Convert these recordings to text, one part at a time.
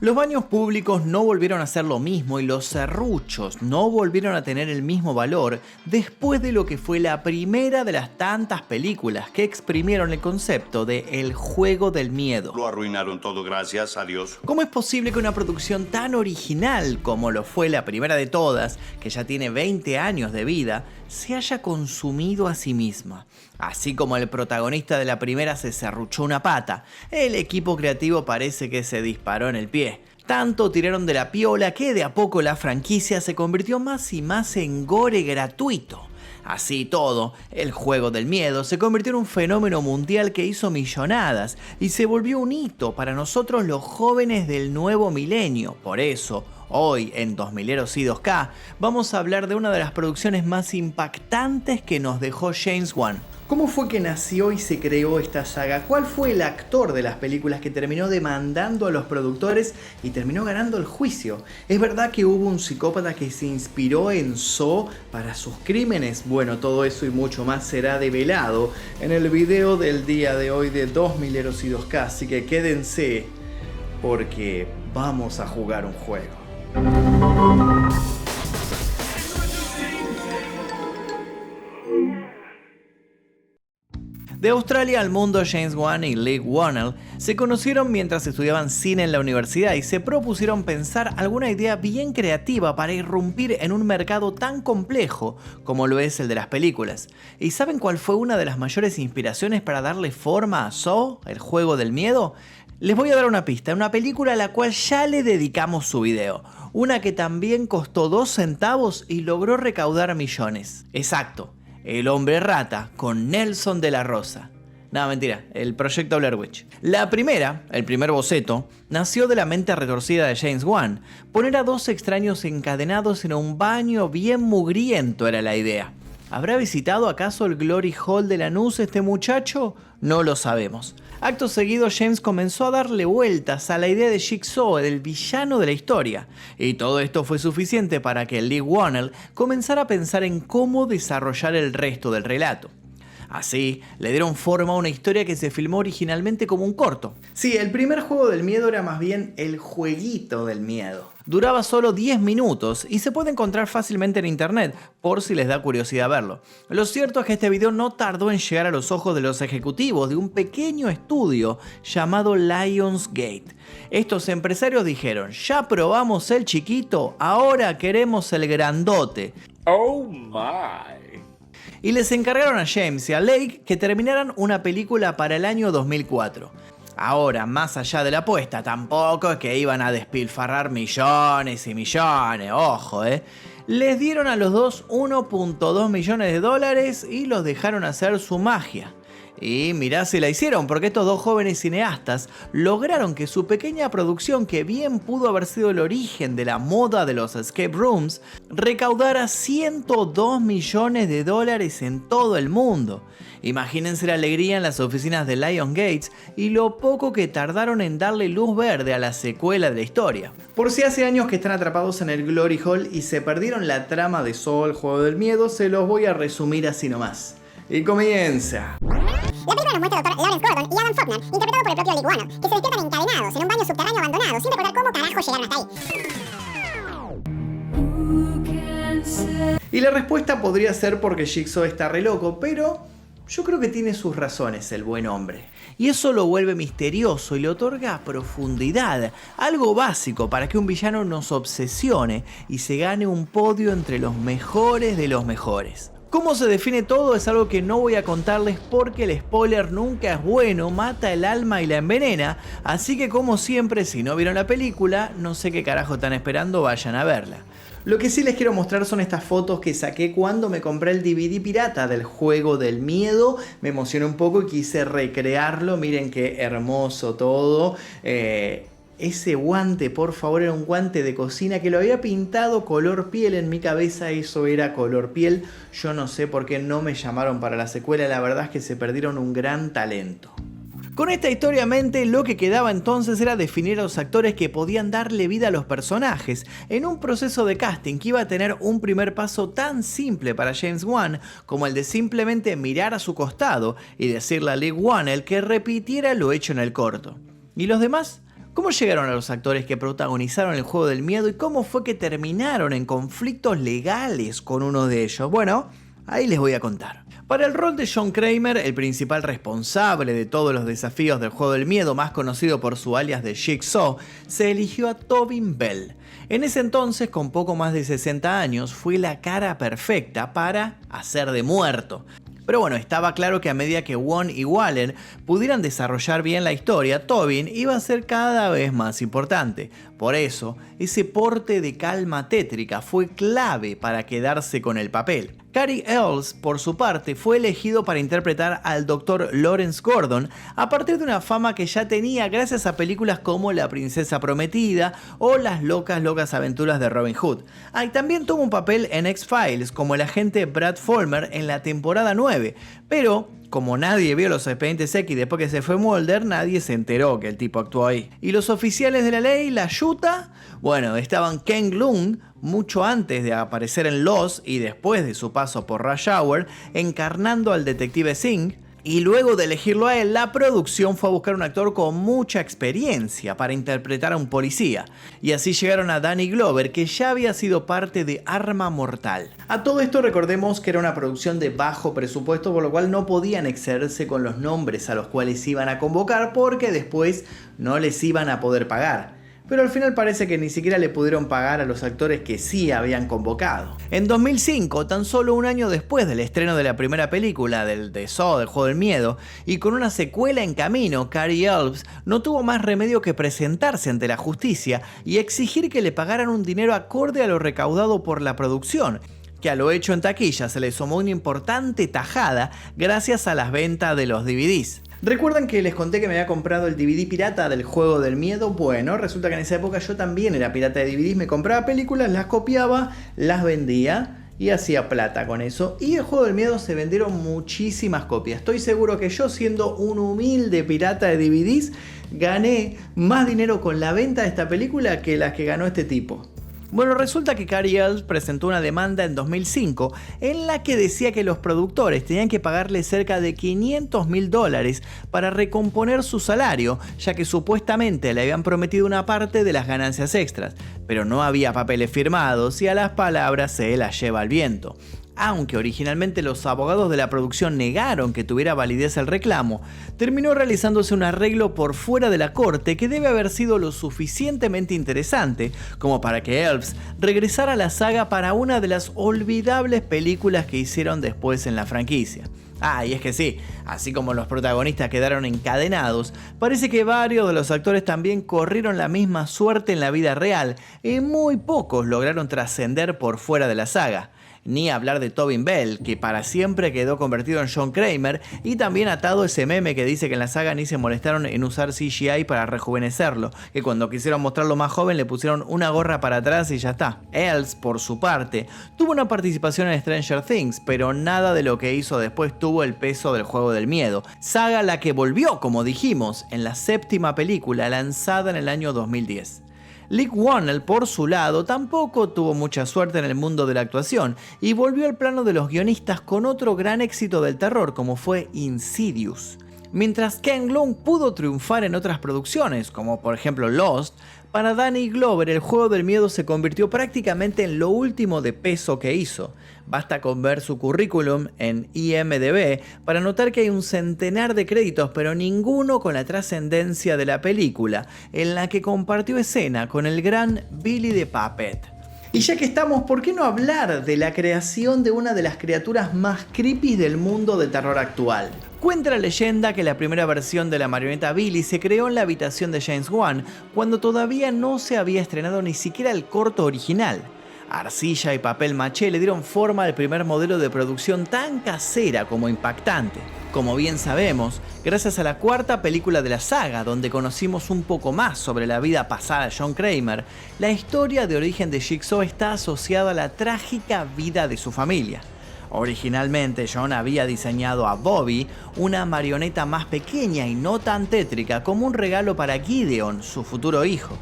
Los baños públicos no volvieron a ser lo mismo y los serruchos no volvieron a tener el mismo valor después de lo que fue la primera de las tantas películas que exprimieron el concepto de el juego del miedo. Lo arruinaron todo, gracias a Dios. ¿Cómo es posible que una producción tan original como lo fue la primera de todas, que ya tiene 20 años de vida, se haya consumido a sí misma? Así como el protagonista de la primera se serruchó una pata, el equipo creativo parece que se disparó en el pie. Tanto tiraron de la piola que de a poco la franquicia se convirtió más y más en gore gratuito. Así todo, el juego del miedo se convirtió en un fenómeno mundial que hizo millonadas y se volvió un hito para nosotros los jóvenes del nuevo milenio. Por eso, hoy en 2000eros y 2K vamos a hablar de una de las producciones más impactantes que nos dejó James Wan. ¿Cómo fue que nació y se creó esta saga? ¿Cuál fue el actor de las películas que terminó demandando a los productores y terminó ganando el juicio? ¿Es verdad que hubo un psicópata que se inspiró en Saw para sus crímenes? Bueno, todo eso y mucho más será develado en el video del día de hoy de 2000eros y 2K, así que quédense porque vamos a jugar un juego. De Australia al mundo, James Wan y Leigh Whannell se conocieron mientras estudiaban cine en la universidad y se propusieron pensar alguna idea bien creativa para irrumpir en un mercado tan complejo como lo es el de las películas. ¿Y saben cuál fue una de las mayores inspiraciones para darle forma a Saw, el juego del miedo? Les voy a dar una pista, una película a la cual ya le dedicamos su video. Una que también costó 2 centavos y logró recaudar millones. Exacto. El hombre rata con Nelson de la Rosa. No, mentira, el proyecto Blair Witch. La primera, el primer boceto, nació de la mente retorcida de James Wan. Poner a 2 extraños encadenados en un baño bien mugriento era la idea. ¿Habrá visitado acaso el Glory Hall de Lanús este muchacho? No lo sabemos. Acto seguido, James comenzó a darle vueltas a la idea de Jigsaw, del villano de la historia. Y todo esto fue suficiente para que Leigh Whannell comenzara a pensar en cómo desarrollar el resto del relato. Así, le dieron forma a una historia que se filmó originalmente como un corto. Sí, el primer juego del miedo era más bien el jueguito del miedo. Duraba solo 10 minutos y se puede encontrar fácilmente en internet, por si les da curiosidad verlo. Lo cierto es que este video no tardó en llegar a los ojos de los ejecutivos de un pequeño estudio llamado Lionsgate. Estos empresarios dijeron: ya probamos el chiquito, ahora queremos el grandote. Oh my. Y les encargaron a James y a Leigh que terminaran una película para el año 2004. Ahora, más allá de la apuesta, tampoco es que iban a despilfarrar millones y millones, ojo, Les dieron a los dos 1.2 millones de dólares y los dejaron hacer su magia. Y mirá si la hicieron, porque estos dos jóvenes cineastas lograron que su pequeña producción, que bien pudo haber sido el origen de la moda de los escape rooms, recaudara 102 millones de dólares en todo el mundo. Imagínense la alegría en las oficinas de Lionsgate y lo poco que tardaron en darle luz verde a la secuela de la historia. Por si hace años que están atrapados en el Glory Hall y se perdieron la trama de Saw, el juego del miedo, se los voy a resumir así nomás. Y comienza. La película nos muestra al Dr. Lawrence Gordon y Adam Faulkner, interpretado por el propio Leigh Whannell, que se despiertan encadenados en un baño subterráneo abandonado sin recordar cómo carajo llegaron hasta ahí. Y la respuesta podría ser porque Jigsaw está re loco, pero yo creo que tiene sus razones el buen hombre. Y eso lo vuelve misterioso y le otorga profundidad, algo básico para que un villano nos obsesione y se gane un podio entre los mejores de los mejores. Cómo se define todo es algo que no voy a contarles porque el spoiler nunca es bueno, mata el alma y la envenena, así que como siempre, si no vieron la película, no sé qué carajo están esperando, vayan a verla. Lo que sí les quiero mostrar son estas fotos que saqué cuando me compré el DVD pirata del juego del miedo. Me emocioné un poco y quise recrearlo, miren qué hermoso todo. Ese guante, por favor, era un guante de cocina que lo había pintado color piel. En mi cabeza eso era color piel. Yo no sé por qué no me llamaron para la secuela. La verdad es que se perdieron un gran talento. Con esta historia en mente, lo que quedaba entonces era definir a los actores que podían darle vida a los personajes, en un proceso de casting que iba a tener un primer paso tan simple para James Wan como el de simplemente mirar a su costado y decirle a Leigh Whannell que repitiera lo hecho en el corto. ¿Y los demás? ¿Cómo llegaron a los actores que protagonizaron el juego del miedo y cómo fue que terminaron en conflictos legales con uno de ellos? Bueno, ahí les voy a contar. Para el rol de John Kramer, el principal responsable de todos los desafíos del juego del miedo, más conocido por su alias de Jigsaw, se eligió a Tobin Bell. En ese entonces, con poco más de 60 años, fue la cara perfecta para hacer de muerto. Pero bueno, estaba claro que a medida que Wong y Waller pudieran desarrollar bien la historia, Tobin iba a ser cada vez más importante. Por eso, ese porte de calma tétrica fue clave para quedarse con el papel. Cary Elwes, por su parte, fue elegido para interpretar al Dr. Lawrence Gordon a partir de una fama que ya tenía gracias a películas como La Princesa Prometida o Las locas aventuras de Robin Hood. Y también tuvo un papel en X-Files como el agente Brad Fulmer en la temporada 9, pero como nadie vio los Expedientes X después que se fue Mulder, nadie se enteró que el tipo actuó ahí. ¿Y los oficiales de la ley, la Utah? Bueno, estaban Ken Lung, mucho antes de aparecer en Lost y después de su paso por Rush Hour, encarnando al detective Singh. Y luego de elegirlo a él, la producción fue a buscar un actor con mucha experiencia para interpretar a un policía. Y así llegaron a Danny Glover, que ya había sido parte de Arma Mortal. A todo esto recordemos que era una producción de bajo presupuesto, por lo cual no podían excederse con los nombres a los cuales iban a convocar porque después no les iban a poder pagar. Pero al final parece que ni siquiera le pudieron pagar a los actores que sí habían convocado. En 2005, tan solo un año después del estreno de la primera película de Saw, del juego del miedo, y con una secuela en camino, Cary Elwes no tuvo más remedio que presentarse ante la justicia y exigir que le pagaran un dinero acorde a lo recaudado por la producción, que a lo hecho en taquilla se le sumó una importante tajada gracias a las ventas de los DVDs. ¿Recuerdan que les conté que me había comprado el DVD pirata del juego del miedo? Bueno, resulta que en esa época yo también era pirata de DVDs, me compraba películas, las copiaba, las vendía y hacía plata con eso. Y el juego del miedo se vendieron muchísimas copias. Estoy seguro que yo, siendo un humilde pirata de DVDs, gané más dinero con la venta de esta película que las que ganó este tipo. Bueno, resulta que Cary Elwes presentó una demanda en 2005 en la que decía que los productores tenían que pagarle cerca de $500.000 para recomponer su salario, ya que supuestamente le habían prometido una parte de las ganancias extras, pero no había papeles firmados y a las palabras se las lleva el viento. Aunque originalmente los abogados de la producción negaron que tuviera validez el reclamo, terminó realizándose un arreglo por fuera de la corte que debe haber sido lo suficientemente interesante como para que Elwes regresara a la saga para una de las olvidables películas que hicieron después en la franquicia. Y es que sí, así como los protagonistas quedaron encadenados, parece que varios de los actores también corrieron la misma suerte en la vida real y muy pocos lograron trascender por fuera de la saga. Ni hablar de Tobin Bell, que para siempre quedó convertido en John Kramer, y también atado ese meme que dice que en la saga ni se molestaron en usar CGI para rejuvenecerlo, que cuando quisieron mostrarlo más joven le pusieron una gorra para atrás y ya está. Elwes, por su parte, tuvo una participación en Stranger Things, pero nada de lo que hizo después tuvo el peso del juego del miedo, saga a la que volvió, como dijimos, en la séptima película lanzada en el año 2010. Leigh Whannell, por su lado, tampoco tuvo mucha suerte en el mundo de la actuación y volvió al plano de los guionistas con otro gran éxito del terror como fue Insidious. Mientras Ken Lung pudo triunfar en otras producciones, como por ejemplo Lost, para Danny Glover el juego del miedo se convirtió prácticamente en lo último de peso que hizo. Basta con ver su currículum en IMDb para notar que hay un centenar de créditos, pero ninguno con la trascendencia de la película, en la que compartió escena con el gran Billy the Puppet. Y ya que estamos, ¿por qué no hablar de la creación de una de las criaturas más creepy del mundo de terror actual? Cuenta la leyenda que la primera versión de la marioneta Billy se creó en la habitación de James Wan, cuando todavía no se había estrenado ni siquiera el corto original. Arcilla y papel maché le dieron forma al primer modelo de producción tan casera como impactante. Como bien sabemos, gracias a la cuarta película de la saga, donde conocimos un poco más sobre la vida pasada de John Kramer, la historia de origen de Jigsaw está asociada a la trágica vida de su familia. Originalmente John había diseñado a Bobby, una marioneta más pequeña y no tan tétrica, como un regalo para Gideon, su futuro hijo.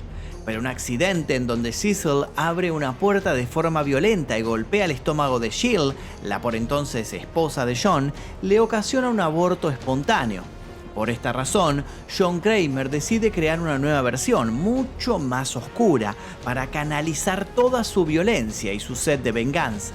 Pero un accidente en donde Cecil abre una puerta de forma violenta y golpea el estómago de Jill, la por entonces esposa de John, le ocasiona un aborto espontáneo. Por esta razón, John Kramer decide crear una nueva versión, mucho más oscura, para canalizar toda su violencia y su sed de venganza.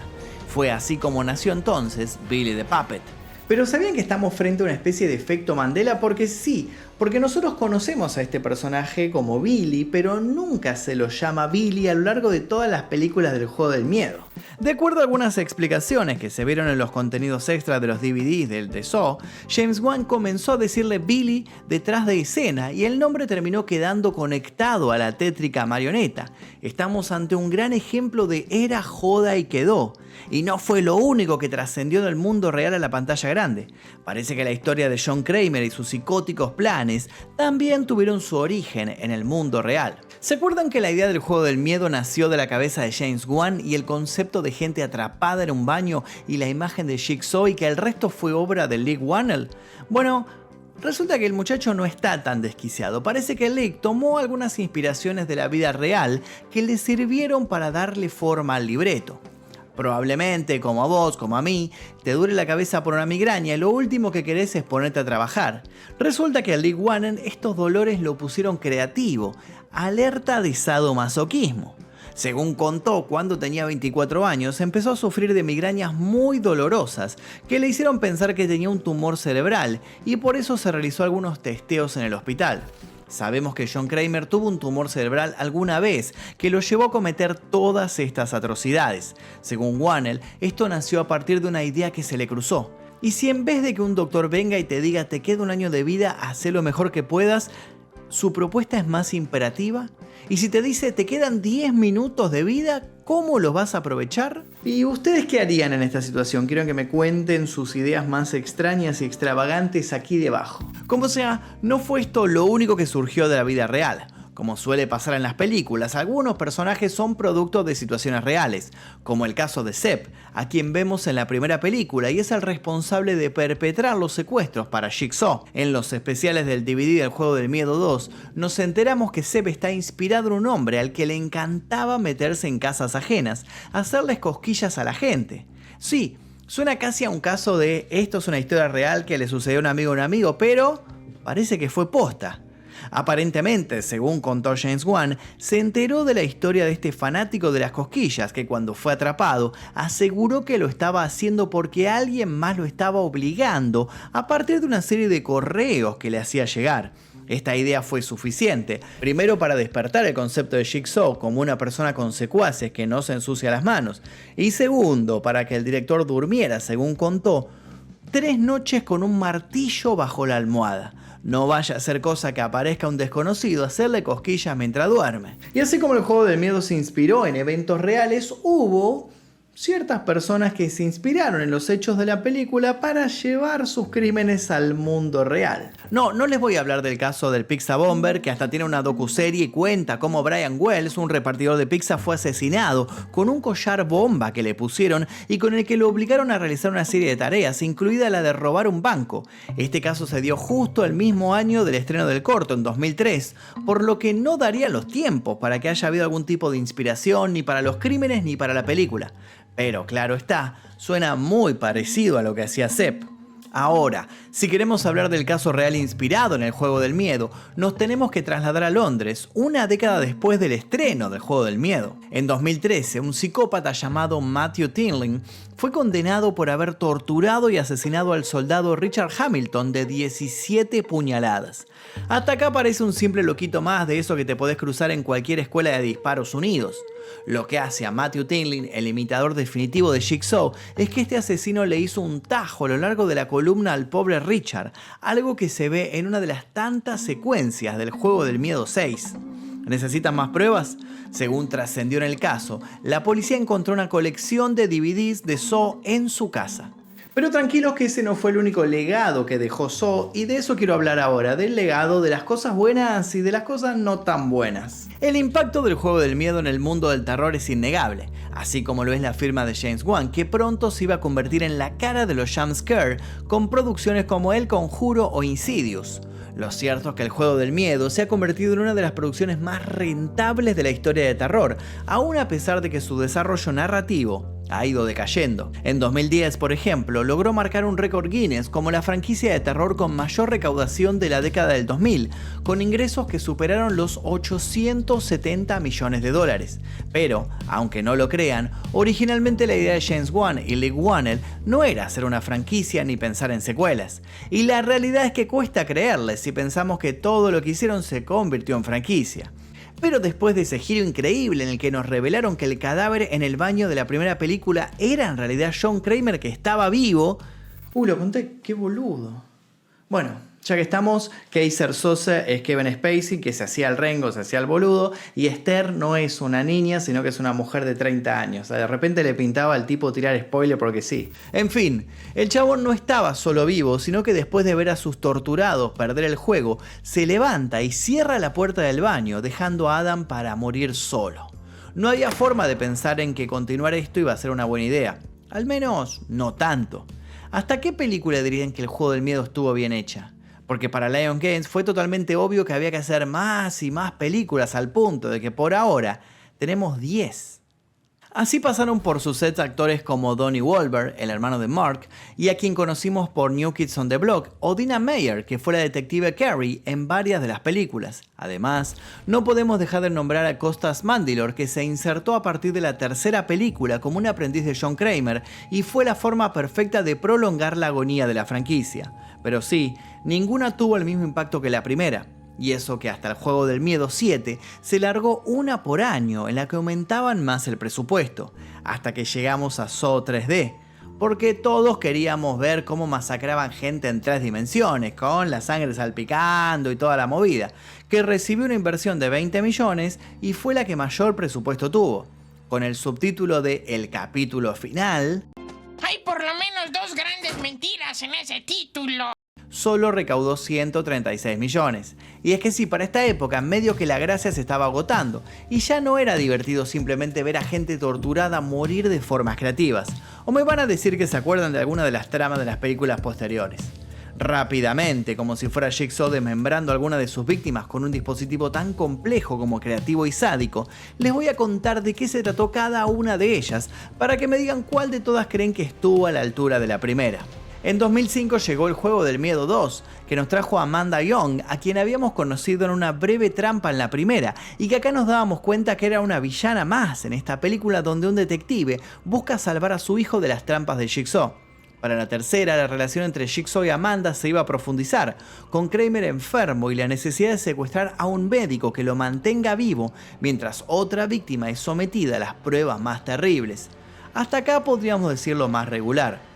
Fue así como nació entonces Billy the Puppet. Pero ¿sabían que estamos frente a una especie de efecto Mandela? Porque sí, porque nosotros conocemos a este personaje como Billy, pero nunca se lo llama Billy a lo largo de todas las películas del juego del miedo. De acuerdo a algunas explicaciones que se vieron en los contenidos extras de los DVDs del The Saw, James Wan comenzó a decirle Billy detrás de escena y el nombre terminó quedando conectado a la tétrica marioneta. Estamos ante un gran ejemplo de era, joda y quedó. Y no fue lo único que trascendió del mundo real a la pantalla grande. Parece que la historia de John Kramer y sus psicóticos planes también tuvieron su origen en el mundo real. ¿Se acuerdan que la idea del juego del miedo nació de la cabeza de James Wan y el concepto de gente atrapada en un baño y la imagen de Jigsaw y que el resto fue obra de Leigh Whannell? Bueno, resulta que el muchacho no está tan desquiciado. Parece que Leigh tomó algunas inspiraciones de la vida real que le sirvieron para darle forma al libreto. Probablemente, como a vos, como a mí, te duele la cabeza por una migraña y lo último que querés es ponerte a trabajar. Resulta que a Leigh Whannell estos dolores lo pusieron creativo, alerta de sadomasoquismo. Según contó, cuando tenía 24 años, empezó a sufrir de migrañas muy dolorosas que le hicieron pensar que tenía un tumor cerebral y por eso se realizó algunos testeos en el hospital. Sabemos que John Kramer tuvo un tumor cerebral alguna vez que lo llevó a cometer todas estas atrocidades. Según Whannell, esto nació a partir de una idea que se le cruzó. Y si en vez de que un doctor venga y te diga te queda un año de vida, haz lo mejor que puedas, su propuesta es más imperativa. Y si te dice te quedan 10 minutos de vida, ¿cómo los vas a aprovechar? ¿Y ustedes qué harían en esta situación? Quiero que me cuenten sus ideas más extrañas y extravagantes aquí debajo. Como sea, no fue esto lo único que surgió de la vida real. Como suele pasar en las películas, algunos personajes son producto de situaciones reales, como el caso de Sepp, a quien vemos en la primera película y es el responsable de perpetrar los secuestros para Jigsaw. En los especiales del DVD del Juego del Miedo 2, nos enteramos que Sepp está inspirado en un hombre al que le encantaba meterse en casas ajenas, hacerles cosquillas a la gente. Sí, suena casi a un caso de esto es una historia real que le sucedió a un amigo, pero parece que fue posta. Aparentemente, según contó James Wan, se enteró de la historia de este fanático de las cosquillas que cuando fue atrapado aseguró que lo estaba haciendo porque alguien más lo estaba obligando a partir de una serie de correos que le hacía llegar. Esta idea fue suficiente, primero para despertar el concepto de Jigsaw como una persona con secuaces que no se ensucia las manos, y segundo, para que el director durmiera, según contó, 3 noches con un martillo bajo la almohada. No vaya a ser cosa que aparezca un desconocido a hacerle cosquillas mientras duerme. Y así como el juego del miedo se inspiró en eventos reales, hubo ciertas personas que se inspiraron en los hechos de la película para llevar sus crímenes al mundo real. No les voy a hablar del caso del Pizza Bomber, que hasta tiene una docuserie y cuenta cómo Brian Wells, un repartidor de pizza, fue asesinado con un collar bomba que le pusieron y con el que lo obligaron a realizar una serie de tareas, incluida la de robar un banco. Este caso se dio justo el mismo año del estreno del corto, en 2003, por lo que no daría los tiempos para que haya habido algún tipo de inspiración ni para los crímenes ni para la película. Pero claro está, suena muy parecido a lo que hacía Sepp. Ahora, si queremos hablar del caso real inspirado en el Juego del Miedo, nos tenemos que trasladar a Londres, una década después del estreno del Juego del Miedo. En 2013, un psicópata llamado Matthew Tinling fue condenado por haber torturado y asesinado al soldado Richard Hamilton de 17 puñaladas. Hasta acá parece un simple loquito más de eso que te podés cruzar en cualquier escuela de disparos unidos. Lo que hace a Matthew Tinling, el imitador definitivo de Jigsaw, es que este asesino le hizo un tajo a lo largo de la columna al pobre Richard, algo que se ve en una de las tantas secuencias del Juego del Miedo 6. ¿Necesitan más pruebas? Según trascendió en el caso, la policía encontró una colección de DVDs de Saw en su casa. Pero tranquilos que ese no fue el único legado que dejó Saw, y de eso quiero hablar ahora, del legado de las cosas buenas y de las cosas no tan buenas. El impacto del Juego del Miedo en el mundo del terror es innegable, así como lo es la firma de James Wan, que pronto se iba a convertir en la cara de los jumpscare con producciones como El Conjuro o Insidious. Lo cierto es que el Juego del Miedo se ha convertido en una de las producciones más rentables de la historia de terror, aún a pesar de que su desarrollo narrativo ha ido decayendo. En 2010, por ejemplo, logró marcar un récord Guinness como la franquicia de terror con mayor recaudación de la década del 2000, con ingresos que superaron los 870 millones de dólares. Pero, aunque no lo crean, originalmente la idea de James Wan y Leigh Whannell no era hacer una franquicia ni pensar en secuelas. Y la realidad es que cuesta creerles si pensamos que todo lo que hicieron se convirtió en franquicia. Pero después de ese giro increíble en el que nos revelaron que el cadáver en el baño de la primera película era en realidad John Kramer que estaba vivo... lo conté, qué boludo. Bueno, ya que estamos, Kaiser Soze es Kevin Spacey, que se hacía el rengo, se hacía el boludo, y Esther no es una niña, sino que es una mujer de 30 años. O sea, de repente le pintaba al tipo tirar spoiler porque sí. En fin, el chabón no estaba solo vivo, sino que después de ver a sus torturados perder el juego, se levanta y cierra la puerta del baño, dejando a Adam para morir solo. No había forma de pensar en que continuar esto iba a ser una buena idea. Al menos, no tanto. ¿Hasta qué película dirían que el juego del miedo estuvo bien hecha? Porque para Lion Games fue totalmente obvio que había que hacer más y más películas al punto de que por ahora tenemos 10. Así pasaron por sus sets actores como Donnie Wahlberg, el hermano de Mark, y a quien conocimos por New Kids on the Block, o Dina Meyer, que fue la detective Carrie en varias de las películas. Además, no podemos dejar de nombrar a Costas Mandylor, que se insertó a partir de la tercera película como un aprendiz de John Kramer y fue la forma perfecta de prolongar la agonía de la franquicia. Pero sí, ninguna tuvo el mismo impacto que la primera. Y eso que hasta el Juego del Miedo 7 se largó una por año en la que aumentaban más el presupuesto, hasta que llegamos a Saw 3D, porque todos queríamos ver cómo masacraban gente en 3 dimensiones, con la sangre salpicando y toda la movida, que recibió una inversión de 20 millones y fue la que mayor presupuesto tuvo, con el subtítulo de El capítulo final. Hay por lo menos 2 grandes mentiras en ese título. Solo recaudó 136 millones. Y es que sí, para esta época medio que la gracia se estaba agotando y ya no era divertido simplemente ver a gente torturada morir de formas creativas. O me van a decir que se acuerdan de alguna de las tramas de las películas posteriores. Rápidamente, como si fuera Jigsaw desmembrando a alguna de sus víctimas con un dispositivo tan complejo como creativo y sádico, les voy a contar de qué se trató cada una de ellas para que me digan cuál de todas creen que estuvo a la altura de la primera. En 2005 llegó el Juego del Miedo 2, que nos trajo a Amanda Young, a quien habíamos conocido en una breve trampa en la primera, y que acá nos dábamos cuenta que era una villana más en esta película donde un detective busca salvar a su hijo de las trampas de Jigsaw. Para la tercera, la relación entre Jigsaw y Amanda se iba a profundizar, con Kramer enfermo y la necesidad de secuestrar a un médico que lo mantenga vivo, mientras otra víctima es sometida a las pruebas más terribles. Hasta acá podríamos decirlo más regular.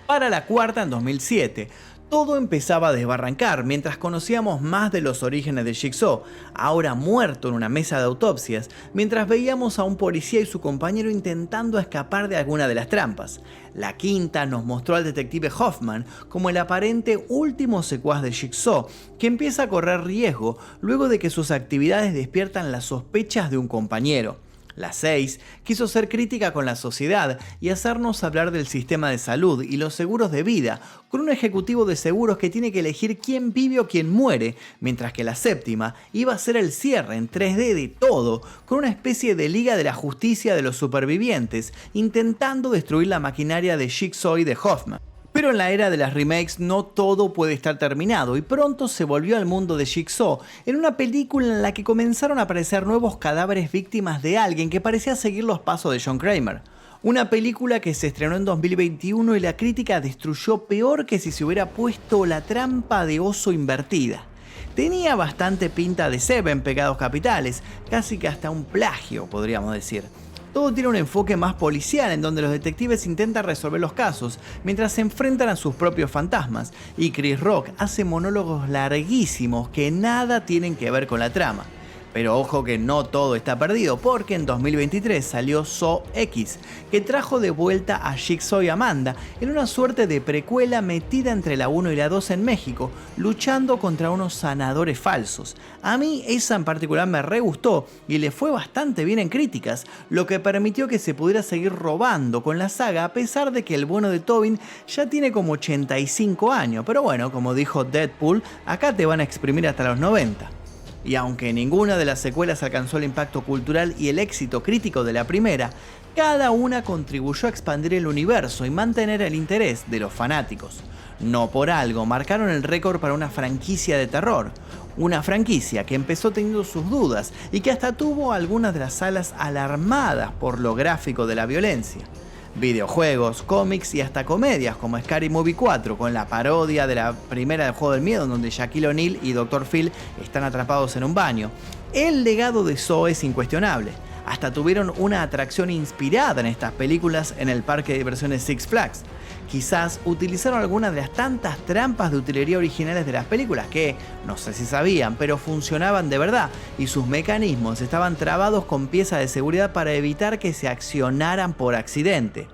Para la cuarta, en 2007, todo empezaba a desbarrancar mientras conocíamos más de los orígenes de Jigsaw, ahora muerto en una mesa de autopsias, mientras veíamos a un policía y su compañero intentando escapar de alguna de las trampas. La quinta nos mostró al detective Hoffman como el aparente último secuaz de Jigsaw, que empieza a correr riesgo luego de que sus actividades despiertan las sospechas de un compañero. La 6 quiso ser crítica con la sociedad y hacernos hablar del sistema de salud y los seguros de vida, con un ejecutivo de seguros que tiene que elegir quién vive o quién muere, mientras que la séptima iba a ser el cierre en 3D de todo, con una especie de Liga de la Justicia de los supervivientes, intentando destruir la maquinaria de Jigsaw y de Hoffman. Pero en la era de las remakes no todo puede estar terminado y pronto se volvió al mundo de Jigsaw en una película en la que comenzaron a aparecer nuevos cadáveres víctimas de alguien que parecía seguir los pasos de John Kramer. Una película que se estrenó en 2021 y la crítica destruyó peor que si se hubiera puesto la trampa de oso invertida. Tenía bastante pinta de Seven, Pecados Capitales, casi que hasta un plagio podríamos decir. Todo tiene un enfoque más policial en donde los detectives intentan resolver los casos mientras se enfrentan a sus propios fantasmas y Chris Rock hace monólogos larguísimos que nada tienen que ver con la trama. Pero ojo que no todo está perdido, porque en 2023 salió Saw X, que trajo de vuelta a Jigsaw y Amanda en una suerte de precuela metida entre la 1 y la 2 en México, luchando contra unos sanadores falsos. A mí esa en particular me re gustó y le fue bastante bien en críticas, lo que permitió que se pudiera seguir robando con la saga a pesar de que el bueno de Tobin ya tiene como 85 años, pero bueno, como dijo Deadpool, acá te van a exprimir hasta los 90. Y aunque ninguna de las secuelas alcanzó el impacto cultural y el éxito crítico de la primera, cada una contribuyó a expandir el universo y mantener el interés de los fanáticos. No por algo marcaron el récord para una franquicia de terror. Una franquicia que empezó teniendo sus dudas y que hasta tuvo algunas de las salas alarmadas por lo gráfico de la violencia. Videojuegos, cómics y hasta comedias como Scary Movie 4 con la parodia de la primera del Juego del Miedo donde Shaquille O'Neal y Dr. Phil están atrapados en un baño. El legado de Saw es incuestionable. Hasta tuvieron una atracción inspirada en estas películas en el parque de diversiones Six Flags. Quizás utilizaron algunas de las tantas trampas de utilería originales de las películas que, no sé si sabían, pero funcionaban de verdad y sus mecanismos estaban trabados con piezas de seguridad para evitar que se accionaran por accidente.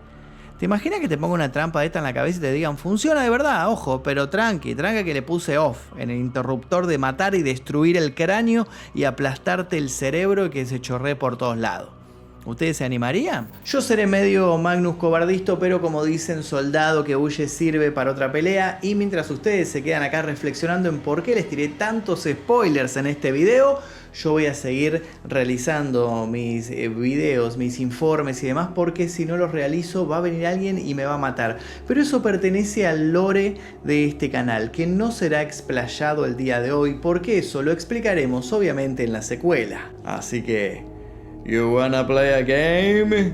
¿Te imaginas que te ponga una trampa de esta en la cabeza y te digan funciona de verdad? Ojo, pero tranqui que le puse off en el interruptor de matar y destruir el cráneo y aplastarte el cerebro y que se chorree por todos lados. ¿Ustedes se animarían? Yo seré medio Magnus Cobardisto, pero como dicen, soldado que huye sirve para otra pelea. Y mientras ustedes se quedan acá reflexionando en por qué les tiré tantos spoilers en este video, yo voy a seguir realizando mis videos, mis informes y demás, porque si no los realizo va a venir alguien y me va a matar. Pero eso pertenece al lore de este canal, que no será explayado el día de hoy, porque eso lo explicaremos obviamente en la secuela. Así que... ¿You wanna play a game?